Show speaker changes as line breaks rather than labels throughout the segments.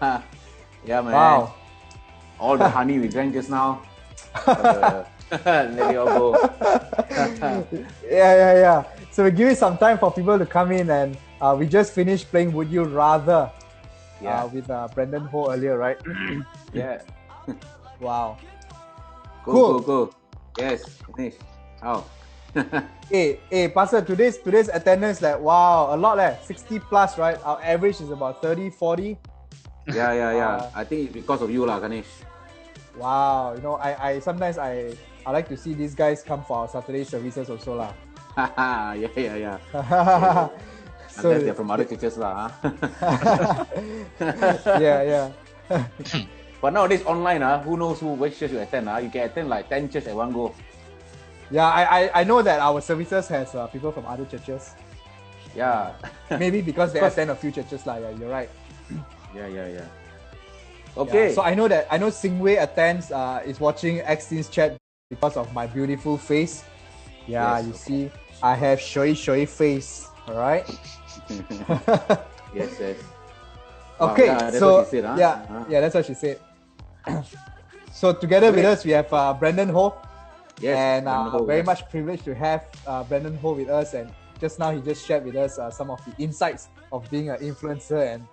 Yeah, man.
Wow.
All the honey we drank just now. Let it all go.
Yeah. So we give it some time for people to come in, and we just finished playing Would You Rather with Brendan Ho earlier, right?
Yeah.
Wow.
Go. Yes, finish. How?
Hey, Pastor, today's attendance, like, wow, a lot, 60 plus, right? Our average is about 30, 40.
Yeah. I think it's because of you, Ganesh.
Wow, I sometimes I like to see these guys come for our Saturday services also, lah.
Yeah.
So
unless they're from other churches, huh?
Yeah.
But nowadays online, who knows which church you attend? You can attend like 10 churches at one go.
Yeah, I know that our services has people from other churches.
Yeah.
Maybe because they attend a few churches, lah. Yeah, you're right.
Yeah. Okay.
Yeah, so I know Singwei attends, is watching ATCHAT because of my beautiful face. Yeah, yes, you see, I have showy face. All right.
Yes.
Okay,
wow, that's
so
what she said, huh?
Yeah, that's what she said. So together with us, we have Brendan Ho.
Yes,
and very much privileged to have Brendan Ho with us. And just now he just shared with us some of the insights of being an influencer and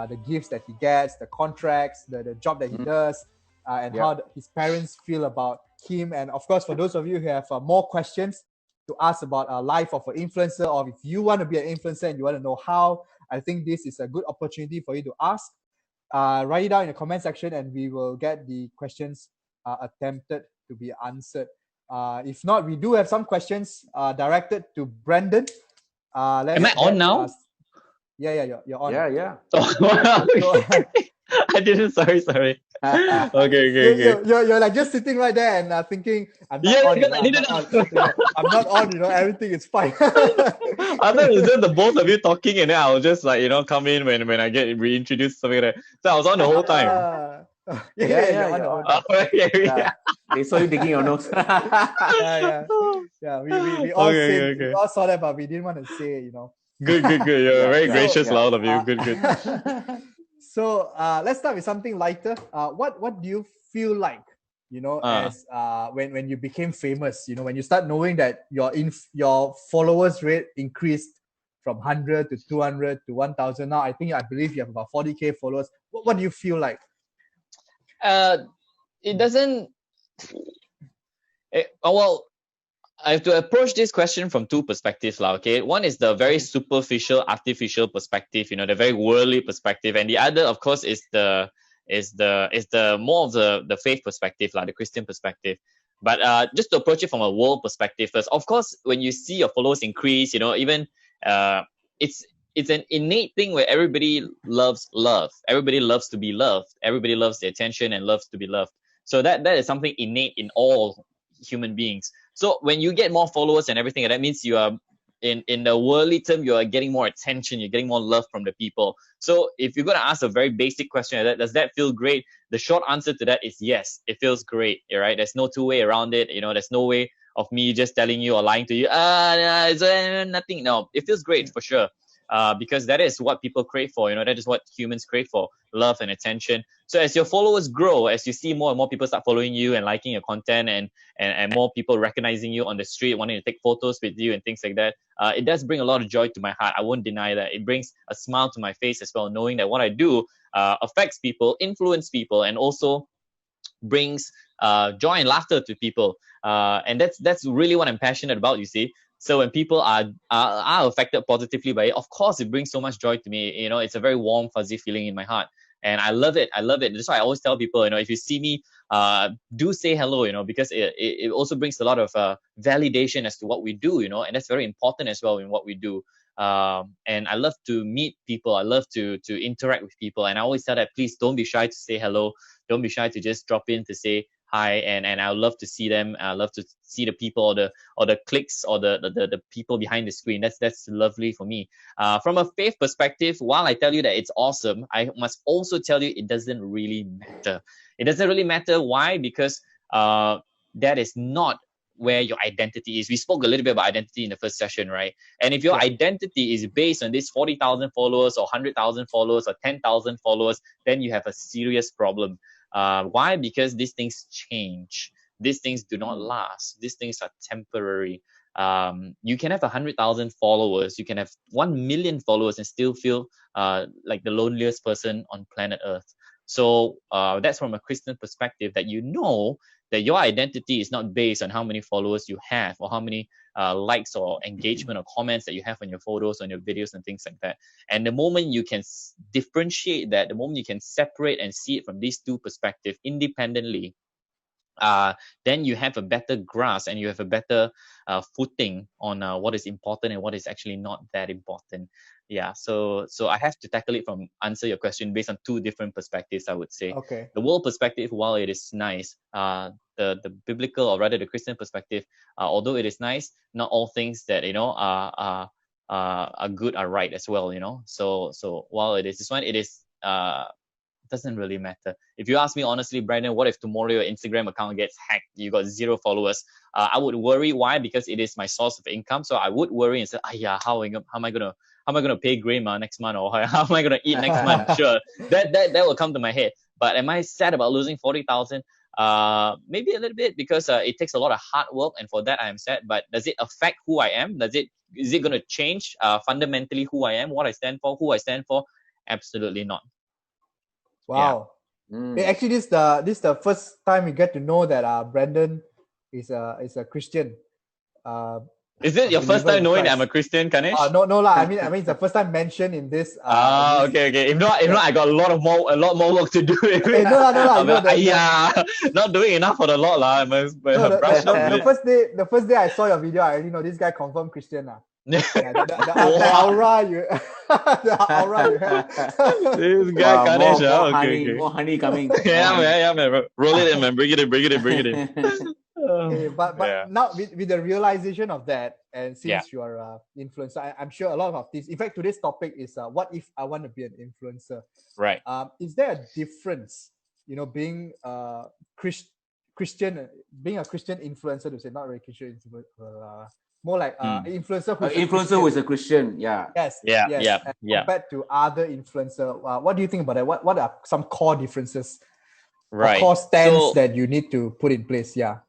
the gifts that he gets, the contracts, the job that he does, and how his parents feel about him. And of course, for those of you who have more questions to ask about life of an influencer, or if you want to be an influencer and you want to know how, I think this is a good opportunity for you to ask. Write it down in the comment section and we will get the questions attempted to be answered. If not, we do have some questions directed to Brendan.
Am I on now?
Yeah, you're on.
Yeah.
I didn't. Sorry. Okay.
You're like just sitting right there and thinking, I'm not on. Everything is fine.
I thought it was just the both of you talking, and then I'll just come in when I get reintroduced, something like that. So I was on the whole time.
Yeah.
They saw you digging your nose.
Yeah. We all we all saw that, but we didn't want to say,
Good. You're very gracious, all of you. Good.
So let's start with something lighter. What do you feel like, as when you became famous? When you start knowing that your followers rate increased from 100 to 200 to 1,000. Now I believe you have about 40k followers. What do you feel like?
It doesn't. Well, I have to approach this question from two perspectives, okay? One is the very superficial, artificial perspective, the very worldly perspective, and the other, of course, is the more of the faith perspective, the Christian perspective. But just to approach it from a world perspective first, of course, when you see your followers increase, even it's an innate thing where everybody loves love. Everybody loves to be loved. Everybody loves the attention and loves to be loved. So that is something innate in all human beings. So when you get more followers and everything, that means you are in the worldly term, you are getting more attention, you're getting more love from the people. So if you're going to ask a very basic question, does that feel great? The short answer to that is yes, it feels great, right? There's no two way around it. There's no way of me just telling you or lying to you. It's nothing. No, it feels great for sure. Because that is what people crave for, that is what humans crave for, love and attention. So as your followers grow, as you see more and more people start following you and liking your content and more people recognizing you on the street, wanting to take photos with you and things like that, it does bring a lot of joy to my heart. I won't deny that. It brings a smile to my face as well, knowing that what I do affects people, influence people, and also brings joy and laughter to people. And that's really what I'm passionate about, you see. So when people are affected positively by it, of course, it brings so much joy to me. It's a very warm, fuzzy feeling in my heart. And I love it. That's why I always tell people, if you see me, do say hello, because it also brings a lot of validation as to what we do, and that's very important as well in what we do. And I love to meet people. I love to interact with people. And I always tell that, please don't be shy to say hello. Don't be shy to just drop in to say hi, and I love to see them. I love to see the people or the clicks or the people behind the screen. That's lovely for me. From a faith perspective, while I tell you that it's awesome, I must also tell you it doesn't really matter. It doesn't really matter. Why? Because that is not where your identity is. We spoke a little bit about identity in the first session, right? And if your identity is based on this 40,000 followers or 100,000 followers or 10,000 followers, then you have a serious problem. Why? Because these things change. These things do not last. These things are temporary. You can have 100,000 followers, you can have 1 million followers and still feel like the loneliest person on planet Earth. So that's from a Christian perspective, that you know that your identity is not based on how many followers you have or how many likes or engagement or comments that you have on your photos, on your videos and things like that. And the moment you can differentiate that, the moment you can separate and see it from these two perspectives independently, then you have a better grasp and you have a better footing on what is important and what is actually not that important. Yeah, so I have to tackle it from answer your question based on two different perspectives, I would say.
Okay.
The world perspective, while it is nice, the biblical or rather the Christian perspective, although it is nice, not all things that are good are right as well. So while it is this one, it is doesn't really matter. If you ask me honestly, Brandon, what if tomorrow your Instagram account gets hacked? You got 0 followers. I would worry. Why? Because it is my source of income. So I would worry and say, how am I gonna pay Grandma next month, or how am I gonna eat next month? Sure, that will come to my head. But am I sad about losing 40,000? Maybe a little bit, because it takes a lot of hard work, and for that I am sad. But does it affect who I am? Is it gonna change fundamentally who I am, what I stand for, who I stand for? Absolutely not.
Wow. Hey, actually, this is the first time we get to know that Brandon is a Christian.
Is it your first time knowing that I'm a Christian, Kanesh?
No lah. I mean, it's the first time mentioned in this.
Okay. If not, I got a lot more work to do.
Hey, no lah.
Not doing enough for the Lord lah.
The first day I saw your video, I already know this guy confirmed Christian lah. The aura you have.
This guy Kanesh,
more honey coming.
yeah, man. Roll it in, man. Bring it in.
Okay, but now with the realization of that, and since you are an influencer, I'm sure a lot of things. In fact, today's topic is what if I want to be an influencer?
Right.
Is there a difference, being Christian, being a Christian influencer, to say, not really Christian influencer, more like influencer
who is a Christian. Yeah.
Yes. Compared to other influencer, what do you think about that? What are some core differences?
Right.
Core stance that you need to put in place? Yeah.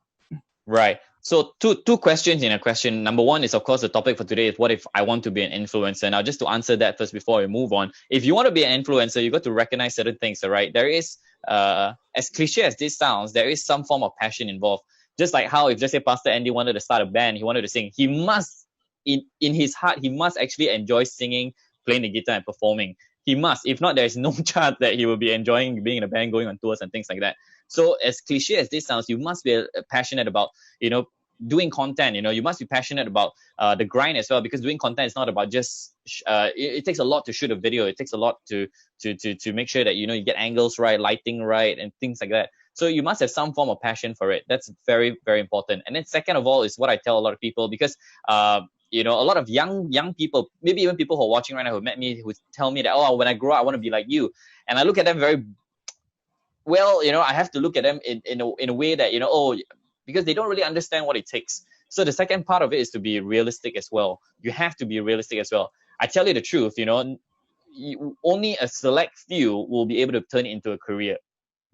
Right. So two questions in a question. Number one is, of course, the topic for today is what if I want to be an influencer? Now, just to answer that first before we move on, if you want to be an influencer, you got to recognize certain things, all right? There is, as cliche as this sounds, there is some form of passion involved. Just like how, if just say Pastor Andy wanted to start a band, he wanted to sing, he must, in his heart, he must actually enjoy singing, playing the guitar and performing. He must. If not, there is no chance that he will be enjoying being in a band, going on tours and things like that. So as cliche as this sounds, you must be passionate about, doing content. You must be passionate about the grind as well, because doing content is not about just, it takes a lot to shoot a video. It takes a lot to make sure that, you get angles right, lighting right, and things like that. So you must have some form of passion for it. That's very, very important. And then second of all is what I tell a lot of people, because, a lot of young people, maybe even people who are watching right now who met me, who tell me that, when I grow up, I want to be like you. And I look at them very well, I have to look at them in a way that, because they don't really understand what it takes. So the second part of it is to be realistic as well. You have to be realistic as well. I tell you the truth, only a select few will be able to turn it into a career.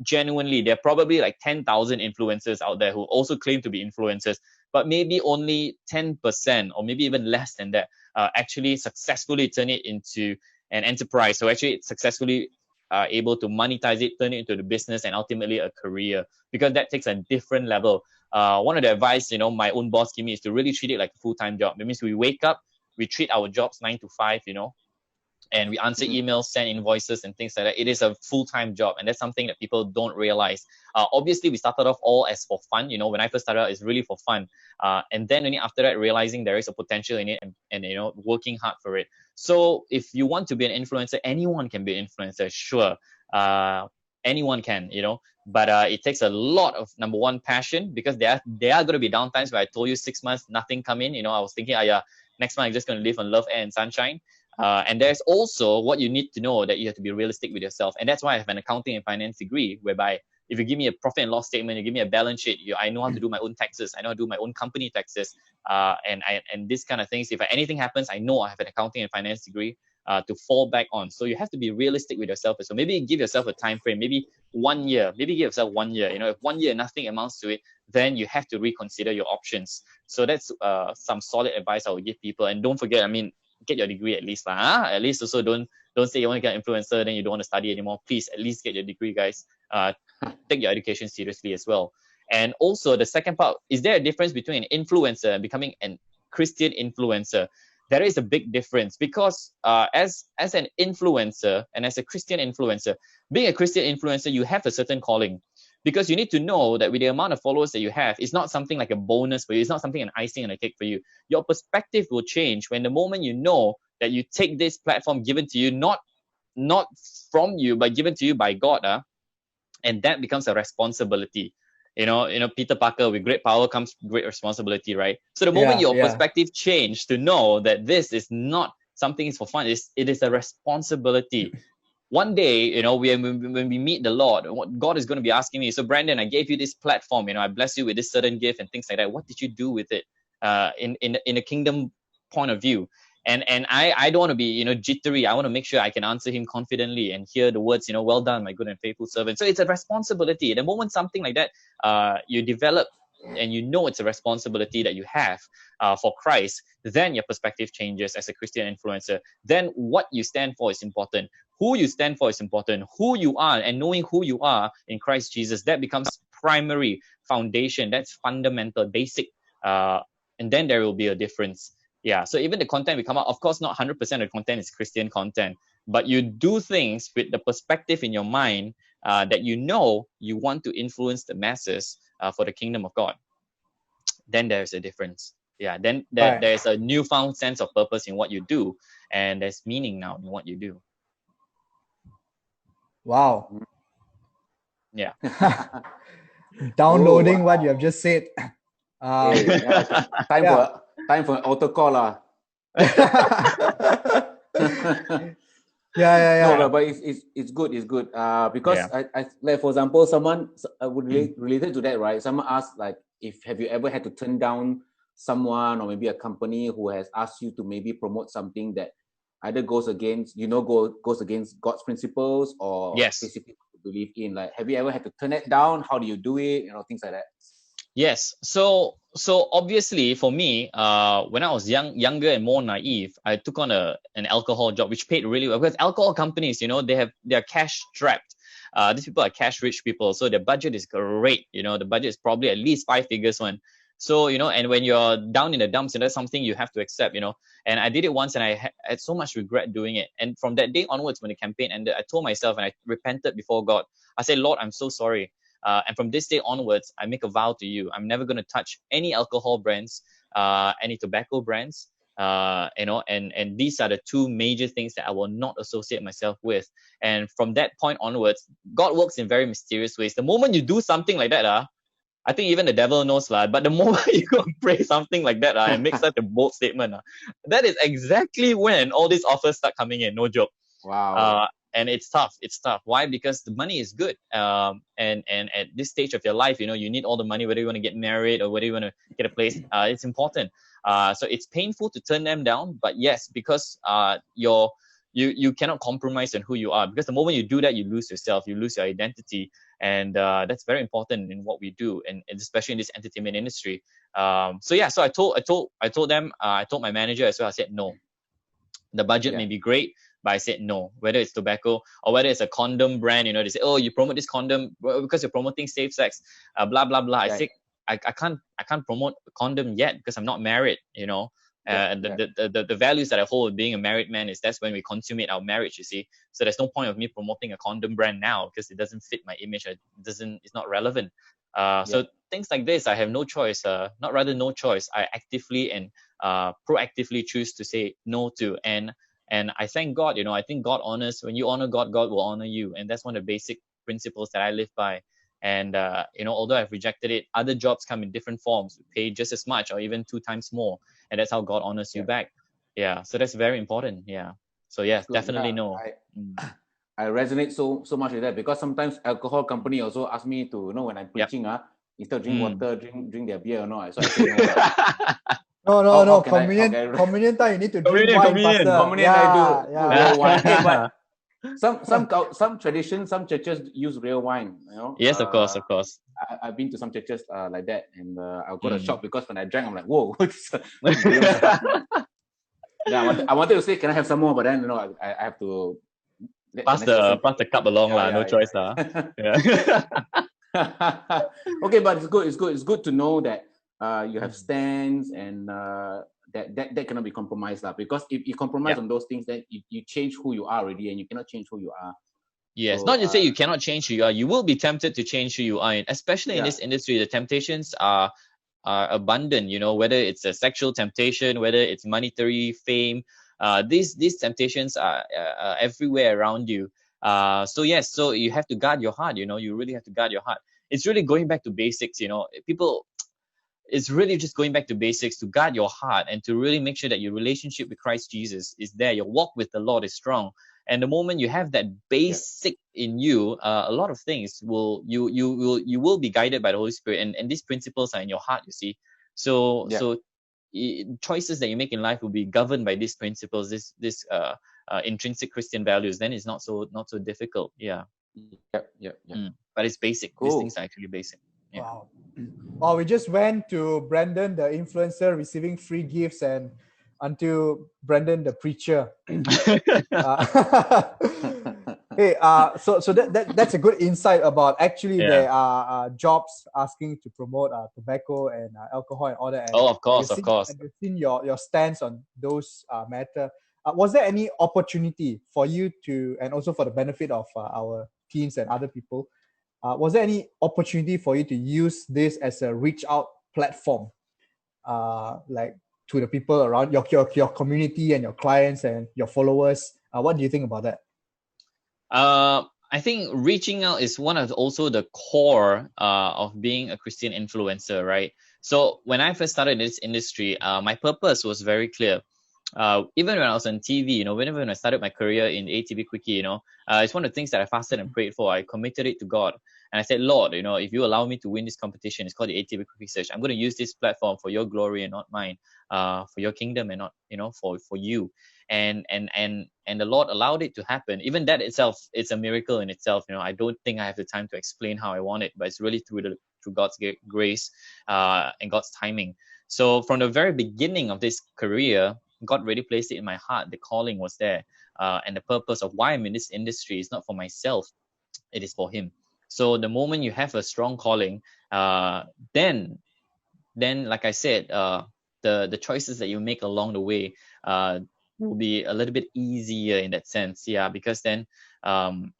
Genuinely, there are probably like 10,000 influencers out there who also claim to be influencers, but maybe only 10% or maybe even less than that actually successfully turn it into an enterprise. So actually successfully able to monetize it, turn it into the business, and ultimately a career, because that takes a different level. One of the advice, my own boss gave me is to really treat it like a full-time job. That means we wake up, we treat our jobs 9 to 5, and we answer emails, send invoices and things like that. It is a full-time job, and that's something that people don't realize. Obviously, we started off all as for fun. When I first started out, it's really for fun. And then only after that, realizing there is a potential in it and working hard for it. So if you want to be an influencer, anyone can be an influencer, sure. Anyone can, but it takes a lot of, number one, passion, because there are going to be downtimes where I told you 6 months, nothing come in. I was thinking, next month I'm just going to live on love, air, and sunshine. And there's also what you need to know, that you have to be realistic with yourself. And that's why I have an accounting and finance degree, whereby If you give me a profit and loss statement, you give me a balance sheet, I know how to do my own taxes. I know how to do my own company taxes. And this kind of things. If anything happens, I know I have an accounting and finance degree to fall back on. So you have to be realistic with yourself. So maybe give yourself a time frame, maybe 1 year, maybe give yourself 1 year. If 1 year nothing amounts to it, then you have to reconsider your options. So that's some solid advice I would give people. And don't forget, get your degree at least. At least also don't say you want to get an influencer, then you don't want to study anymore. Please, at least get your degree, guys. Take your education seriously as well. And also the second part, is there a difference between an influencer and becoming a Christian influencer? There is a big difference, because as an influencer and as a Christian influencer, being a Christian influencer, you have a certain calling, because you need to know that with the amount of followers that you have, it's not something like a bonus for you. It's not something an icing on a cake for you. Your perspective will change when the moment you know that you take this platform given to you, not from you, but given to you by God, and that becomes a responsibility. Peter Parker, with great power comes great responsibility, right? So the moment your perspective changed to know that this is not something is for fun, it is a responsibility. One day, when we meet the Lord, what God is going to be asking me, so Brandon, I gave you this platform, I blessed you with this certain gift and things like that. What did you do with it in a kingdom point of view? And I don't want to be, jittery. I want to make sure I can answer him confidently and hear the words, well done, my good and faithful servant. So it's a responsibility. The moment something like that you develop, and it's a responsibility that you have for Christ, then your perspective changes as a Christian influencer. Then what you stand for is important. Who you stand for is important. Who you are, and knowing who you are in Christ Jesus, that becomes primary foundation. That's fundamental, basic. And then there will be a difference. Yeah, so even the content we come out, of course, not 100% of the content is Christian content, but you do things with the perspective in your mind that you want to influence the masses for the kingdom of God. Then there's a difference. Yeah, then there's a newfound sense of purpose in what you do, and there's meaning now in what you do.
Wow.
Yeah.
Downloading what you have just said.
Time for an auto call.
Yeah.
No, but it's good. It's good. Because I like, for example, someone would related to that, right? Someone asked, like, have you ever had to turn down someone or maybe a company who has asked you to maybe promote something that either goes against God's principles or specifically believe in? Like, have you ever had to turn it down? How do you do it? Things like that.
Yes. So obviously for me, when I was younger and more naive, I took on an alcohol job, which paid really well, because alcohol companies, they're cash strapped. These people are cash rich people, so their budget is great. The budget is probably at least 5 figures one. So, and when you're down in the dumps, that's something you have to accept, And I did it once, and I had so much regret doing it. And from that day onwards, when the campaign ended, I told myself, and I repented before God. I said, Lord, I'm so sorry. And from this day onwards, I make a vow to you. I'm never going to touch any alcohol brands, any tobacco brands, and these are the two major things that I will not associate myself with. And from that point onwards, God works in very mysterious ways. The moment you do something like that, I think even the devil knows, but the moment you go and pray something like that and make such a bold statement, that is exactly when all these offers start coming in. No joke.
Wow.
And it's tough. Why? Because the money is good. And at this stage of your life, you need all the money, whether you want to get married or whether you want to get a place. It's important. So it's painful to turn them down. But yes, because you cannot compromise on who you are. Because the moment you do that, you lose yourself. You lose your identity. And that's very important in what we do, and especially in this entertainment industry. So I told them. I told my manager as well. I said no. The budget may be great, but I said no. Whether it's tobacco or whether it's a condom brand, they say, oh, you promote this condom because you're promoting safe sex, blah blah blah. I said I can't promote a condom yet because I'm not married. The values that I hold of being a married man is that's when we consummate our marriage. You see, so there's no point of me promoting a condom brand now because it doesn't fit my image. It's not relevant. So things like this, I have no choice. No choice. I actively and proactively choose to say no to. And I thank God. I think God honors. When you honor God, God will honor you. And that's one of the basic principles that I live by. And although I've rejected it, other jobs come in different forms, pay just as much or even 2 times more, and that's how God honors you back. Yeah, so that's very important. Yeah. So yes, definitely no.
I resonate so much with that, because sometimes alcohol company also ask me to, when I'm preaching, instead of drink water, drink their beer or not. So I say no.
No.
How can I
Communion time, you need to drink
Communion,
wine,
communion.
Pastor.
Communion, I do real wine. Hey, but some traditions, some churches use real wine.
Yes, of course.
I've been to some churches like that, and I got a shock, because when I drank, I'm like, whoa, what's real stuff, man? Then I wanted to say, can I have some more? But then I have to
pass the cup along, no choice. Yeah.
Okay, but it's good. It's good to know that you have stands, and that cannot be compromised, because if you compromise on those things, then you change who you are already, and you cannot change who you are.
Yes, so, not to say you cannot change who you are. You will be tempted to change who you are, especially in this industry. The temptations are abundant. Whether it's a sexual temptation, whether it's monetary fame, these temptations are everywhere around you. So you have to guard your heart. You really have to guard your heart. It's really going back to basics. People. It's really just going back to basics, to guard your heart and to really make sure that your relationship with Christ Jesus is there. Your walk with the Lord is strong. And the moment you have that basic in you, a lot of things will be guided by the Holy Spirit, and these principles are in your heart. You see, so choices that you make in life will be governed by these principles, this intrinsic Christian values. Then it's not so difficult. Yeah. But it's basic. Cool. These things are actually basic. Yeah.
Wow. Well, we just went to Brandon, the influencer, receiving free gifts, and until Brandon, the preacher. Hey, so that's a good insight about actually there are jobs asking to promote tobacco and alcohol and all that. And
of course.
And you've seen your stance on those matter. Was there any opportunity for you to, and also for the benefit of our teams and other people, was there any opportunity for you to use this as a reach out platform, like to the people around your community and your clients and your followers? What do you think about that?
I think reaching out is one of also the core of being a Christian influencer, right? So when I first started this industry, my purpose was very clear. Even when I was on TV, whenever when I started my career in ATB Quickie, it's one of the things that I fasted and prayed for. I committed it to God. And I said, Lord, if you allow me to win this competition, it's called the ATB Quickie Search. I'm going to use this platform for your glory and not mine, for your kingdom and not, for you. And the Lord allowed it to happen. Even that itself, it's a miracle in itself. I don't think I have the time to explain how I want it, but it's really through God's grace and God's timing. So from the very beginning of this career, God really placed it in my heart. The calling was there. And the purpose of why I'm in this industry is not for myself. It is for Him. So the moment you have a strong calling, then like I said, the choices that you make along the way will be a little bit easier in that sense. Yeah, because then when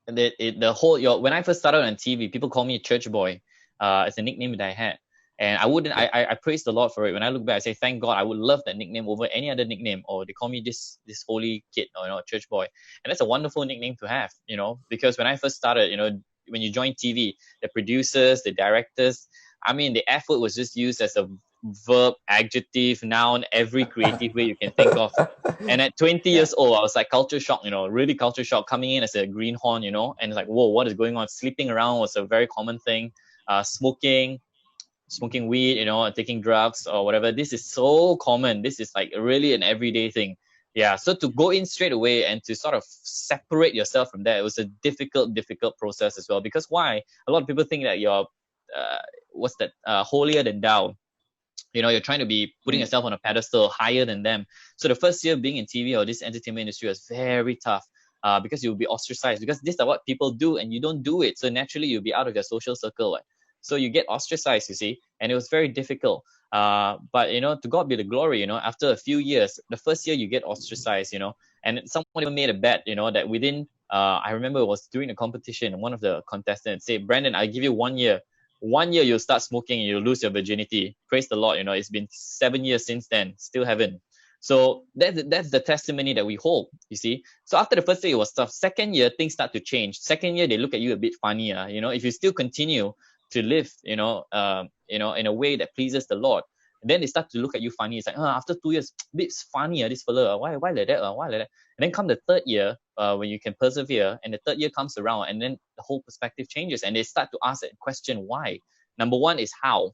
I first started on TV, people call me a church boy. It's a nickname that I had. And I praise the Lord for it. When I look back, I say, thank God, I would love that nickname over any other nickname. Or they call me this holy kid, or church boy. And that's a wonderful nickname to have, because when I first started, when you join TV, the producers, the directors, the F word was just used as a verb, adjective, noun, every creative way you can think of. And at 20 years old, I was like culture shock, really culture shock, coming in as a greenhorn, and it's like, whoa, what is going on? Sleeping around was a very common thing. Smoking weed, taking drugs or whatever. This is so common. This is like really an everyday thing. Yeah. So to go in straight away and to sort of separate yourself from that, it was a difficult process as well. Because why? A lot of people think that you're, holier than thou. You're trying to be putting yourself on a pedestal higher than them. So the first year being in TV or this entertainment industry was very tough. Because you'll be ostracized, because these are what people do and you don't do it. So naturally you'll be out of your social circle. So you get ostracized, you see, and it was very difficult. But, to God be the glory, after a few years, the first year you get ostracized, and someone even made a bet, that within, I remember it was during the competition, one of the contestants said, Brandon, I give you 1 year. 1 year you'll start smoking and you'll lose your virginity. Praise the Lord, it's been 7 years since then, still haven't. So that's the testimony that we hold, you see. So after the first year, it was tough. Second year, things start to change. Second year, they look at you a bit funnier, if you still continue to live, in a way that pleases the Lord, And then they start to look at you funny. It's like, after 2 years, it's funny, this fella. Why like that? Why like that? And then come the third year, when you can persevere, and the third year comes around, and then the whole perspective changes, and they start to ask that question, why? Number one is how,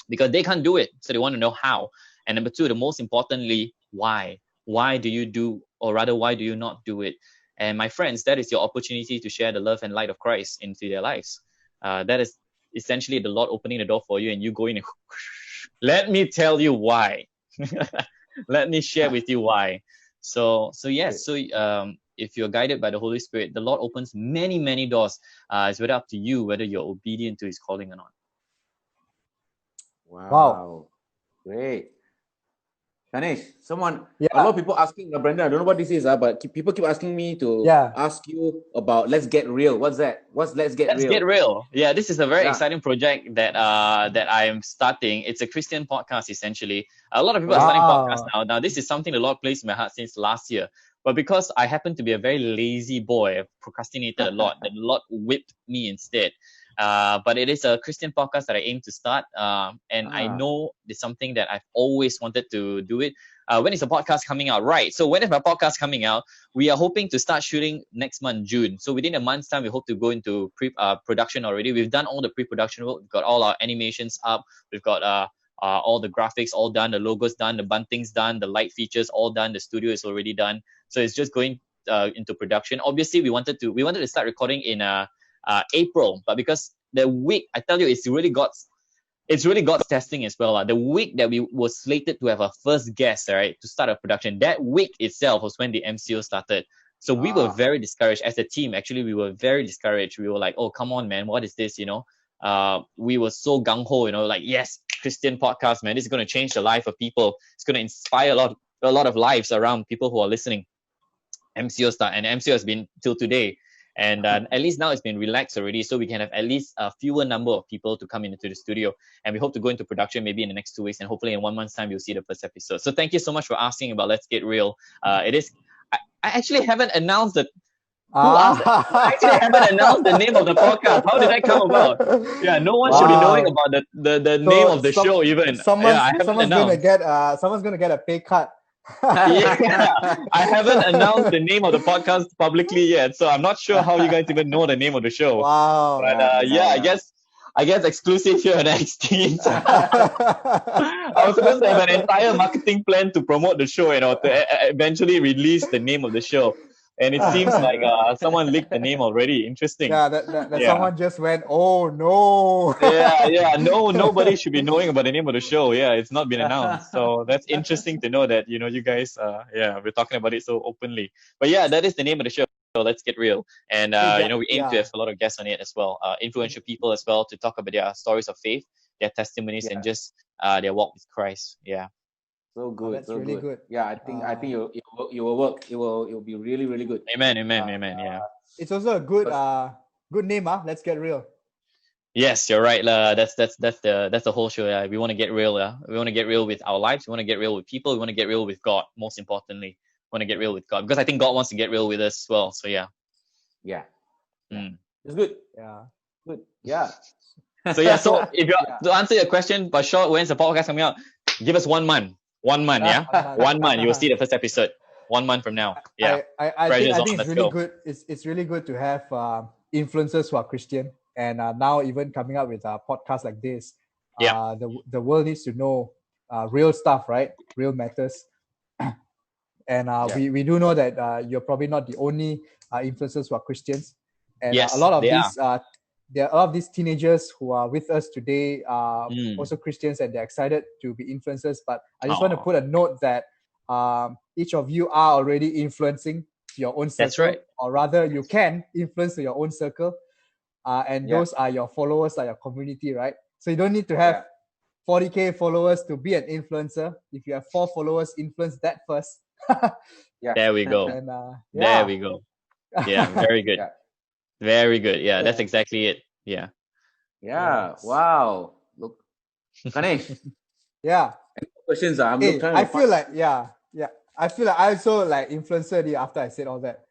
because they can't do it, so they want to know how. And number two, the most importantly, why? Why do you do, or rather, why do you not do it? And my friends, that is your opportunity to share the love and light of Christ into their lives. That is essentially the Lord opening the door for you, and you go in and let me tell you why. Let me share with you why. So yes. So if you're guided by the Holy Spirit, the Lord opens many, many doors. It's whether up to you whether you're obedient to His calling or not.
Wow. Great. Ganesh, a lot of people asking, Brandon, I don't know what this is, but people keep asking me to ask you about Let's Get Real. What's that? What's Let's Get Real?
Let's Get Real. Yeah, this is a very exciting project that I am starting. It's a Christian podcast, essentially. A lot of people are starting podcasts now. Now, this is something the Lord placed in my heart since last year. But because I happen to be a very lazy boy, I've procrastinated a lot, the Lord whipped me instead. But it is a Christian podcast that I aim to start. And I know it's something that I've always wanted to do it. When is the podcast coming out? Right. So when is my podcast coming out? We are hoping to start shooting next month, June. So within a month's time, we hope to go into production already. We've done all the pre-production work. We've got all our animations up. We've got all the graphics all done, the logos done, the buntings done, the light features all done. The studio is already done. So it's just going into production. Obviously, we wanted to start recording in April, but because the week, I tell you, it's really God's testing as well. The week that we were slated to have our first guest, right, to start a production, that week itself was when the MCO started. So we were very discouraged as a team. Actually, we were very discouraged. We were like, oh, come on, man, what is this? We were so gung-ho, like, yes, Christian podcast, man, this is going to change the life of people. It's going to inspire a lot of lives around people who are listening. MCO start, and MCO has been till today. And at least now it's been relaxed already, so we can have at least a fewer number of people to come into the studio. And we hope to go into production maybe in the next 2 weeks, and hopefully in 1 month's time you'll see the first episode. So thank you so much for asking about Let's Get Real. It is. I actually haven't announced the. I actually haven't announced the name of the podcast. How did that come about? Yeah, no one should be knowing about the name of the show even.
Someone's gonna get a pay cut.
I haven't announced the name of the podcast publicly yet, so I'm not sure how you guys even know the name of the show.
Wow.
But I guess exclusive here at XT. I was supposed to have an entire marketing plan to promote the show, to eventually release the name of the show. And it seems like someone leaked the name already. Interesting.
Yeah, that someone just went, oh no.
No, nobody should be knowing about the name of the show. Yeah, it's not been announced. So that's interesting to know that, you guys, we're talking about it so openly. But yeah, that is the name of the show. So Let's Get Real. And, we aim to have a lot of guests on it as well. Influential people as well, to talk about their stories of faith, their testimonies, and just their walk with Christ. Yeah.
So good.
That's
so
really good.
Yeah, I think it will work. It will be really, really good.
Amen. Yeah.
It's also a good name, Let's Get Real.
Yes, you're right. That's the whole show. Yeah. We want to get real. We want to get real with our lives. We want to get real with people. We want to get real with God. Most importantly, we want to get real with God, because I think God wants to get real with us as well. So yeah.
Yeah. It's good.
Yeah.
Good. Yeah.
So if you to answer your question, but short, when's the podcast coming out? Give us 1 month. 1 month, yeah. 1 month, you will see the first episode. 1 month from now, yeah.
I think it's really good. It's really good to have influencers who are Christian, and now even coming up with a podcast like this. The world needs to know real stuff, right? Real matters. And we do know that you're probably not the only influencers who are Christians, and a lot of these teenagers who are with us today are also Christians, and they're excited to be influencers. But I just want to put a note that each of you are already influencing your own circle.
That's right.
Or rather, you can influence your own circle. And those are your followers, like your community, right? So you don't need to have 40K followers to be an influencer. If you have 4 followers, influence that first.
There we go.
And,
there we go. Yeah, very good. Very good. Yeah, that's exactly it. Yeah.
Yeah. Wow. Look, Ganesh. Questions. I'm trying to
I feel like I also like influencer after I said all that.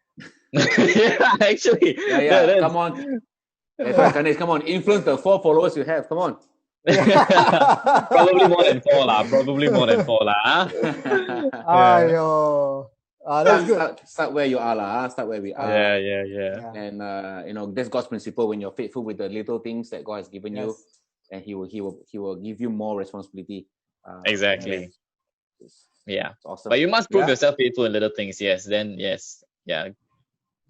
Actually.
Come on. Ganesh, come on. Influence the 4 followers you have. Come on.
Probably more than 4 lah. Probably more than 4 lah.
Ayo. That's good.
Start where you are lah. Start where we are.
Yeah.
And that's God's principle. When you're faithful with the little things that God has given you, and He will give you more responsibility.
Exactly.
Yeah. Awesome.
But you must prove yourself faithful in little things. Yes. Then yes. Yeah.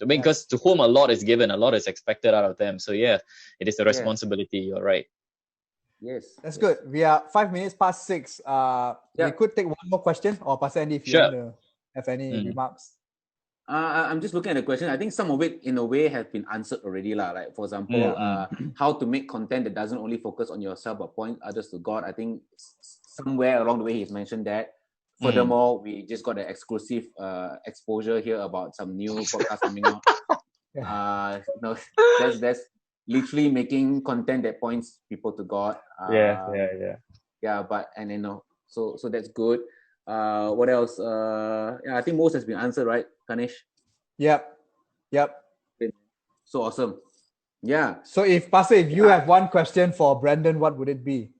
Because to whom a lot is given, a lot is expected out of them. So yeah, it is a responsibility. You're right.
Yes.
That's good. We are 5 minutes past 6. We could take one more question, or Pastor Andy, if you want to have any remarks.
I'm just looking at the question. I think some of it, in a way, has been answered already, lah. Like, for example, how to make content that doesn't only focus on yourself but point others to God. I think somewhere along the way he's mentioned that. Furthermore, we just got an exclusive exposure here about some new podcast coming out. That's literally making content that points people to God. But so that's good. What else? I think most has been answered, right, Ganesh?
Yep.
So awesome. Yeah.
So if you have one question for Brandon, what would it be?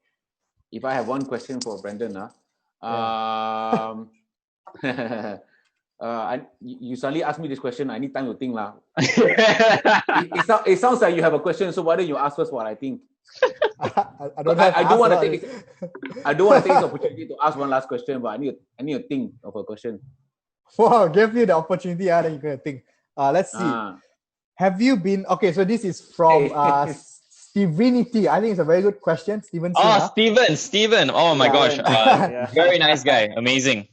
If I have one question for Brandon, you suddenly ask me this question. I need time to think, lah. It sounds like you have a question. So why don't you ask first what I think? I don't want to take this opportunity to ask one last question, but I need to think of a question.
Wow, give you the opportunity. Then you're gonna think. Let's see. Have you been so? This is from Stevenity. I think it's a very good question, Steven.
Steven. Oh my gosh, very nice guy. Amazing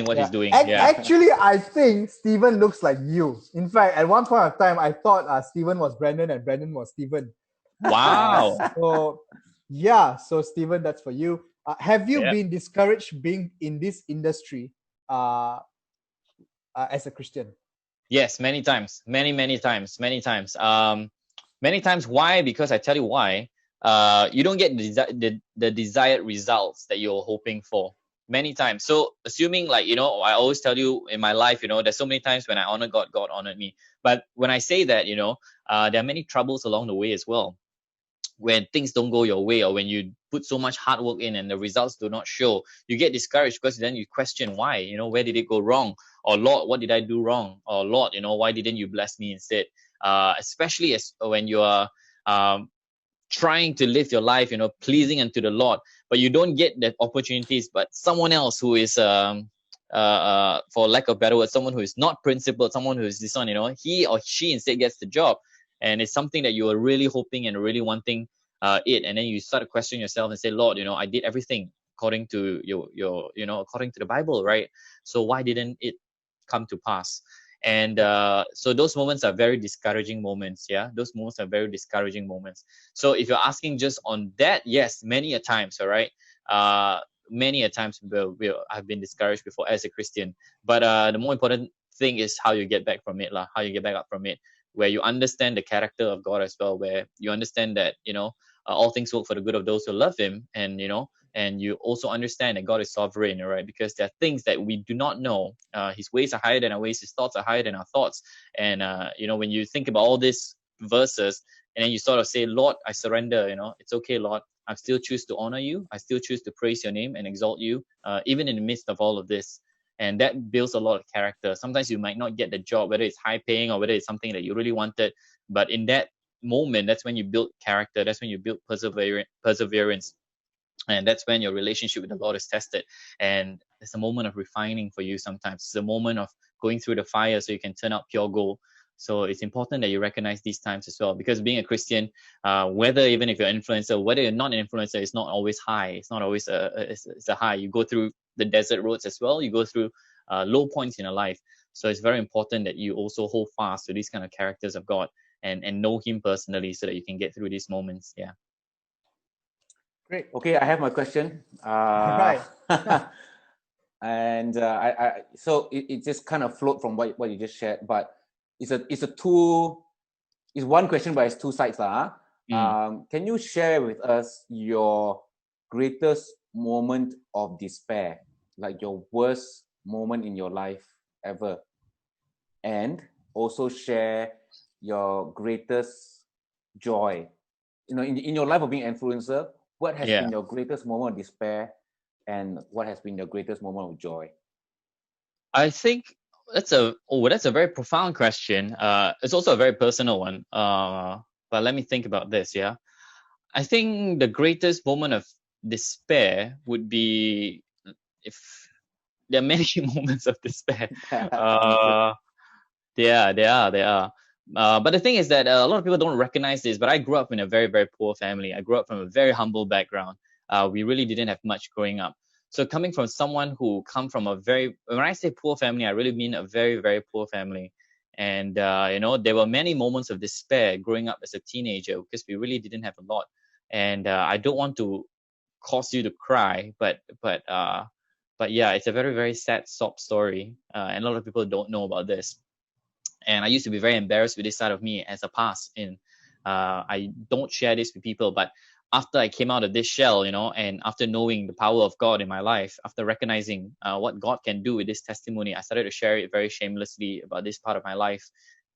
what he's doing.
Actually, I think Steven looks like you. In fact, at one point of time, I thought Steven was Brandon and Brandon was Steven.
Wow.
So Steven, that's for you. Have you been discouraged being in this industry as a Christian?
Yes, many times. Many times. Many times. Why? Because I tell you why. You don't get the desired results that you're hoping for. Many times. So assuming, like, I always tell you in my life, there's so many times when I honor God, God honored me. But when I say that, there are many troubles along the way as well. When things don't go your way, or when you put so much hard work in and the results do not show, you get discouraged, because then you question why, where did it go wrong? Or Lord, what did I do wrong? Or Lord, why didn't you bless me instead? Especially when you are trying to live your life, pleasing unto the Lord, but you don't get the opportunities, but someone else who is, for lack of better word, someone who is not principled, someone who is this one, he or she instead gets the job. And it's something that you are really hoping and really wanting it. And then you start to question yourself and say, Lord, I did everything according to your according to the Bible, right? So why didn't it come to pass? And so those moments are very discouraging moments. Yeah, those moments are very discouraging moments. So if you're asking just on that, yes, many a times, all right. Many a times I've been discouraged before as a Christian. But the more important thing is how you get back from it, how you get back up from it, where you understand the character of God as well, where you understand that, all things work for the good of those who love Him, and, and you also understand that God is sovereign, right? Because there are things that we do not know. His ways are higher than our ways, His thoughts are higher than our thoughts. And, when you think about all these verses, and then you sort of say, Lord, I surrender, it's okay, Lord. I still choose to honor you. I still choose to praise your name and exalt you, even in the midst of all of this. And that builds a lot of character. Sometimes you might not get the job, whether it's high paying or whether it's something that you really wanted. But in that moment, that's when you build character. That's when you build perseverance. And that's when your relationship with the Lord is tested. And it's a moment of refining for you sometimes. It's a moment of going through the fire so you can turn out pure gold. So it's important that you recognize these times as well, because being a Christian, whether even if you're an influencer, whether you're not an influencer, it's not always high. It's not always it's a high. You go through the desert roads as well. You go through low points in your life. So it's very important that you also hold fast to these kind of characters of God and know Him personally, so that you can get through these moments. Yeah.
Great. Okay, I have my question.
Right.
And so it just kind of flowed from what you just shared, but it's one question, but it's two sides, Can you share with us your greatest moment of despair, like your worst moment in your life ever, and also share your greatest joy, in your life of being an influencer? what has been your greatest moment of despair, and what has been your greatest moment of joy?
I think that's a very profound question. It's also a very personal one. But let me think about this. Yeah, I think the greatest moment of despair would be if there are many moments of despair. There are. But the thing is that a lot of people don't recognize this. But I grew up in a very, very poor family. I grew up from a very humble background. We really didn't have much growing up. So coming from someone who come from a very, when I say poor family, I really mean a very, very poor family. And there were many moments of despair growing up as a teenager because we really didn't have a lot. And I don't want to cause you to cry, but yeah, it's a very, very sad sob story, and a lot of people don't know about this. And I used to be very embarrassed with this side of me as a past. And I don't share this with people, but after I came out of this shell, and after knowing the power of God in my life, after recognizing what God can do with this testimony, I started to share it very shamelessly about this part of my life.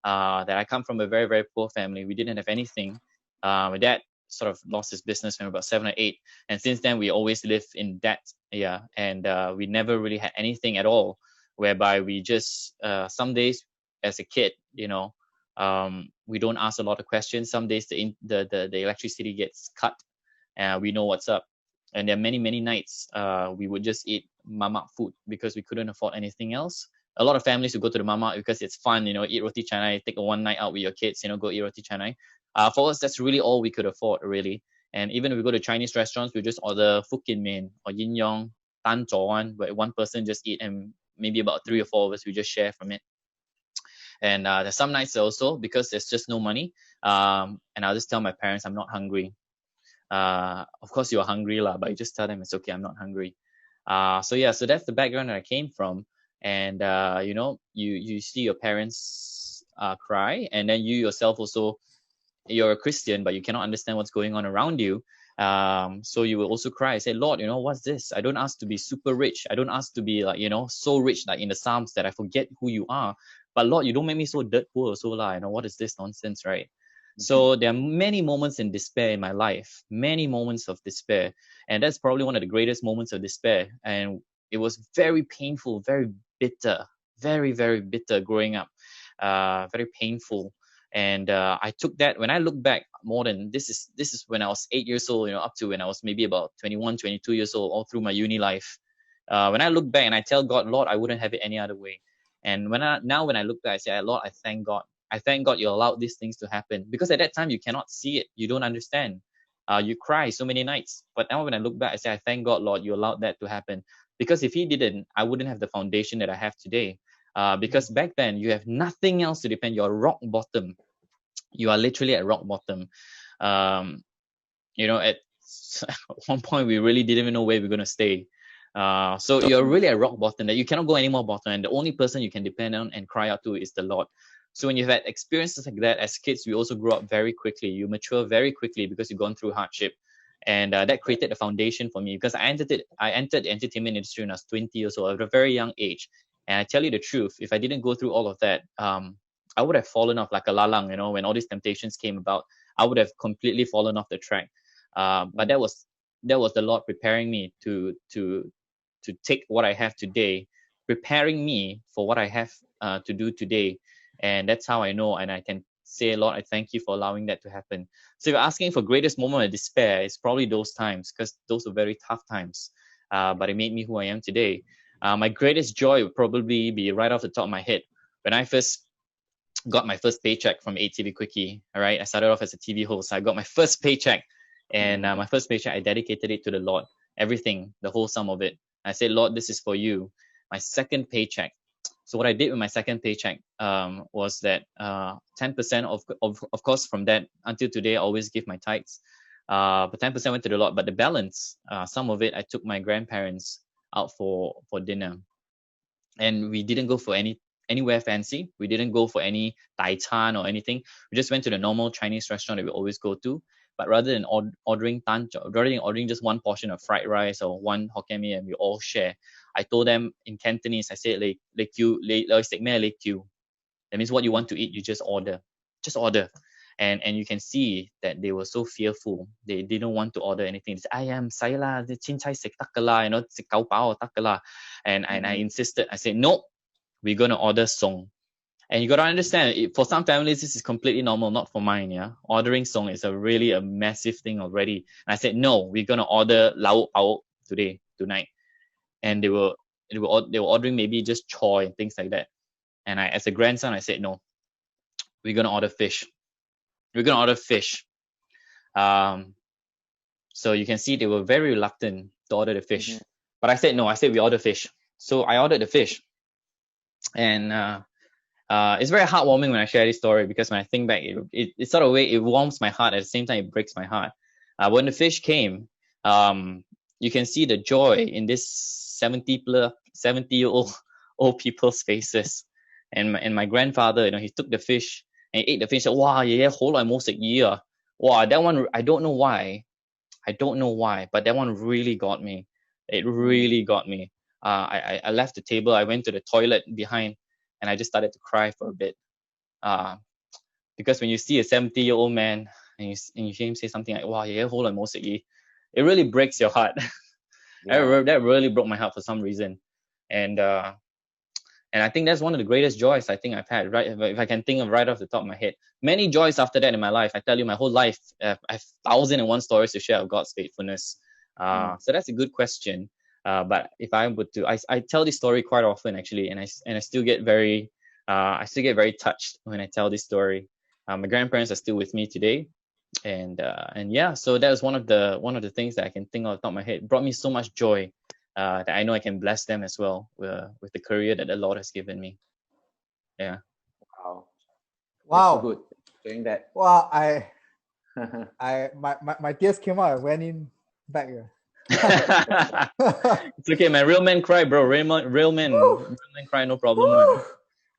That I come from a very, very poor family. We didn't have anything. My dad sort of lost his business when we were about 7 or 8, and since then we always lived in debt. And we never really had anything at all, whereby we just some days as a kid, we don't ask a lot of questions. Some days the electricity gets cut, and we know what's up. And there are many, many nights we would just eat mamak food because we couldn't afford anything else. A lot of families would go to the mamak because it's fun, eat roti canai, take a one night out with your kids, go eat roti canai. For us, that's really all we could afford, really. And even if we go to Chinese restaurants, we just order Fukien Min or Yin Yong, Tan Zhou Wan, where one person just eat, and maybe about 3 or 4 of us, we just share from it. And there's some nights also, because there's just no money, and I'll just tell my parents I'm not hungry. Of course you're hungry lah, but you just tell them it's okay, I'm not hungry. So that's the background that I came from. And you see your parents cry, and then you yourself also, you're a Christian, but you cannot understand what's going on around you. So you will also cry. Say, Lord, what's this? I don't ask to be super rich. I don't ask to be like, so rich, like in the Psalms, that I forget who you are. But Lord, you don't make me so dirt poor also lah. What is this nonsense, right? Mm-hmm. So there are many moments in despair in my life, many moments of despair. And that's probably one of the greatest moments of despair. And it was very painful, very bitter, very, very bitter growing up, very painful. And I took that, when I look back, more than this is when I was 8 years old, up to when I was maybe about 21, 22 years old, all through my uni life. When I look back and I tell God, Lord, I wouldn't have it any other way. And when I look back, I say, Lord, I thank God. I thank God you allowed these things to happen, because at that time you cannot see it, you don't understand. You cry so many nights. But now when I look back, I say, I thank God, Lord, you allowed that to happen. Because if He didn't, I wouldn't have the foundation that I have today. Because back then you have nothing else to depend. You're rock bottom. You are literally at rock bottom. At one point we really didn't even know where we're going to stay. So you're really at rock bottom, that you cannot go any more bottom, and the only person you can depend on and cry out to is the Lord. So when you've had experiences like that as kids, we also grow up very quickly. You mature very quickly because you've gone through hardship. And that created a foundation for me, because I entered the entertainment industry when I was 20 years old, at a very young age. And I tell you the truth, if I didn't go through all of that, I would have fallen off like a lalang, when all these temptations came about. I would have completely fallen off the track. But that was the Lord preparing me to take what I have today, preparing me for what I have to do today. And that's how I know, and I can say, Lord, I thank you for allowing that to happen. So if you're asking for greatest moment of despair, it's probably those times, because those were very tough times. But it made me who I am today. My greatest joy would probably be right off the top of my head. When I first got my first paycheck from ATV Quickie, all right? I started off as a TV host. I got my first paycheck, and my first paycheck, I dedicated it to the Lord. Everything, the whole sum of it. I said, Lord, this is for you. My second paycheck. So what I did with my second paycheck was that 10% of course, from that until today, I always give my tithes. But 10% went to the Lord. But the balance, some of it, I took my grandparents out for dinner. And we didn't go for anywhere fancy. We didn't go for any taichan or anything. We just went to the normal Chinese restaurant that we always go to. But rather than ordering just one portion of fried rice or one Hokkien Mee and we all share, I told them in Cantonese, I said, that means what you want to eat, you just order. Just order. and you can see that they were so fearful. They didn't want to order anything. They said, "Ayam, saya lah, the cincai sek takala, you know, kau pao takala." And I insisted. I said, "No, we're gonna order song." And you gotta understand, for some families this is completely normal, not for mine. Yeah, ordering song is really a massive thing already. And I said, "No, we're gonna order lau pao tonight." And they were ordering maybe just choy and things like that. And I, as a grandson, I said, "No, we're gonna order fish. We're gonna order fish." So you can see they were very reluctant to order the fish. But I said no. I said we order fish. So I ordered the fish, and it's very heartwarming when I share this story, because when I think back, it sort of way it warms my heart, at the same time it breaks my heart. When the fish came, you can see the joy in this 70-year-old people's faces. And my grandfather, he took the fish and he ate the fish. Said, "Wow, yeah, whole almost a year. Wow, that one, I don't know why, but that one really got me. It really got me. I left the table. I went to the toilet behind, and I just started to cry for a bit. Because when you see a 70-year-old man and you hear him say something like, "Wow, yeah, whole almost a year," it really breaks your heart. That really broke my heart for some reason. And I think that's one of the greatest joys I think I've had, right? If I can think of right off the top of my head. Many joys after that in my life. I tell you, my whole life, I have 1,001 stories to share of God's faithfulness. So that's a good question. But if I were to, I tell this story quite often actually, and I still get very touched when I tell this story. My grandparents are still with me today, and yeah, so that was one of the things that I can think of the top of my head. It brought me so much joy. That I know I can bless them as well with the career that the Lord has given me. Yeah.
Wow.
So good. Doing that.
Wow. My tears came out. I went in back here.
It's okay, man. Real men cry, bro. Real men cry, no problem.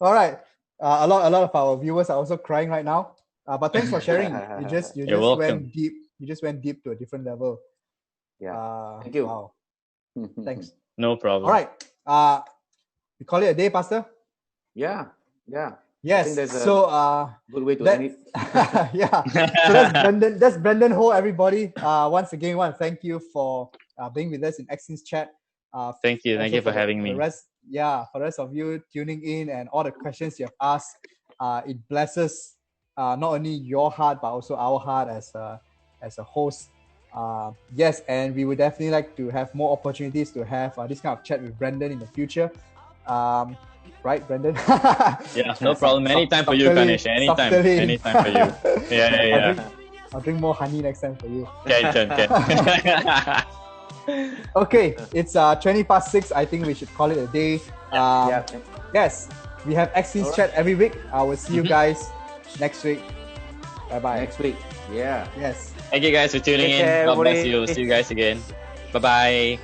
All right. A lot of our viewers are also crying right now. But thanks for sharing. You just went deep. You just went deep to a different level.
Yeah. Thank you.
Wow. Thanks.
No problem.
All right. We call it a day, Pastor?
Yeah.
Yes.
I think there's
a
good way to end it.
Yeah. So that's Brendan Ho, everybody. Once again, I want to thank you for being with us in Exchange Chat.
Thank you for having me.
For the rest of you tuning in and all the questions you have asked, it blesses not only your heart but also our heart as a host. Yes, and we would definitely like to have more opportunities to have this kind of chat with Brendan in the future. Right, Brendan?
Yeah, no problem. Anytime for you, Ganesh. Anytime for you. Yeah.
I'll drink more honey next time for you.
Can.
Okay, it's 6:20. I think we should call it a day. Yes, we have Exchange Chat every week. I will see you guys next week. Bye-bye.
Next week. Yeah.
Yes.
Thank you guys for tuning in. God bless you. See you guys again. Bye-bye.